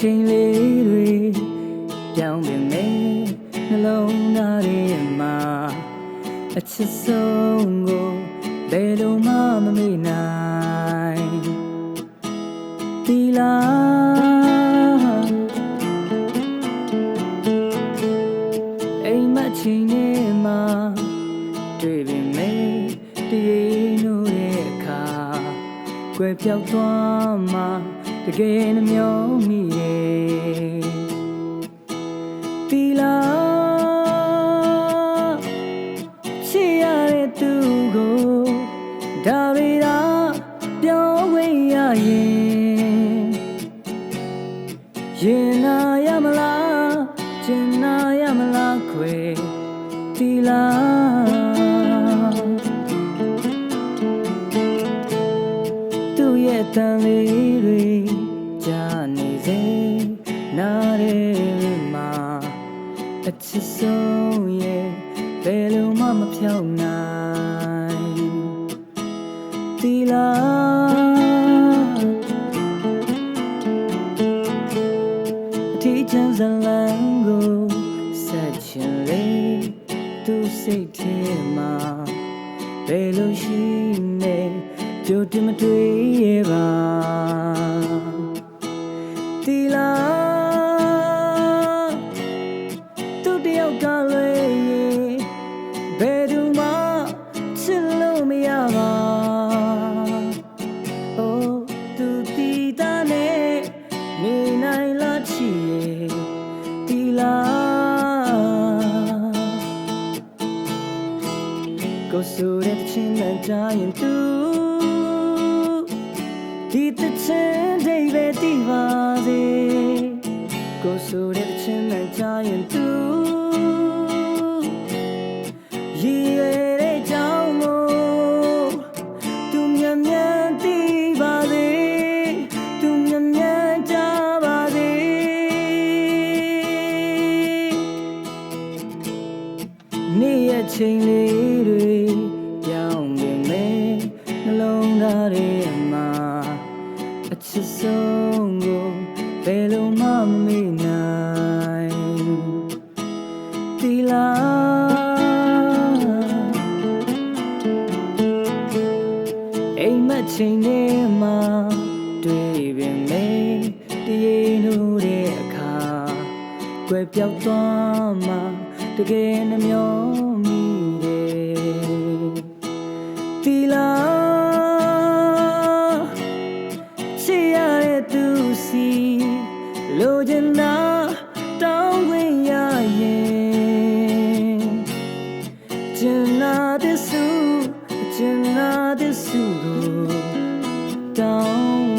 ချိန်လေးတွေပြောင်းပြင်မယ်နှလုံးသားထဲမှာအချစ်ဆုံးကိုဘယ်လိုမှမမေ့နိုင်ဒီလားအိမ်မချိန်ထဲမှာတွေ့ပြင်မယ်တရေနိုးတဲ့အခါကွယ်ပြောက်သွားမှတကယ်နှမျောမိရဲ့ဒီလားချစ်ရတဲ့သူကိုဒါရီရာပြောင်းဝင်ရရင်နာရမလားကျင်နာရမလားခွေဒီလားသူ့ရဲ့တန်လေးတွေကြားနေစေနားရဲမှာအချစ်ဆုံးရဲ့ဘယ်လိုမှမဖြောင်းနိုင်ဒီလားအထီးချမ်းဇလံကိုဆက်ချင်လေသူစိတ်ထဲမှာဘယ်လိုရှိနေကြိုတင်မတွေ့ရပါဒီလားသူတယောက်ကလွယ်ရင်ဘယ်သူမှချစ်လို့မရပါအိုးသူတီးတာနဲ့နေနိုင်လားချစ်ရဲ့ဒီလားကိုဆိုတဲ့ချင်းနဲ့ကြားရင်သူဒီတချင်ဒိဗေတီပါစေကိုဆိုတဲ့ချင်းနဲ့ကြားရင်သူရည်ရတဲ့ကြောင်းကိုသူမြန်မြန်တီးပါစေသူမြန်မြန်ကြားပါစေနေ့ရက်ချိန်လေးတွေပြောင်းပြင်မယ်နှလုံးသားထဲမှာအချစ်ဆုံးကိုဘယ်လိုမှမမေ့နိုင်ဒီလားအိမ်မချိန်ထဲမှာတွေ့ပြင်မယ်တရေနိုးတဲ့အခါကွယ်ပြောက်သွားမှတကယ်နှမျောမိတယ်ဒီလားချစ်ရတဲ့သူစီလိုချင်တာတောင်းခွင့်ရရင်ကျင်နာတဲ့စုကိုတောင်း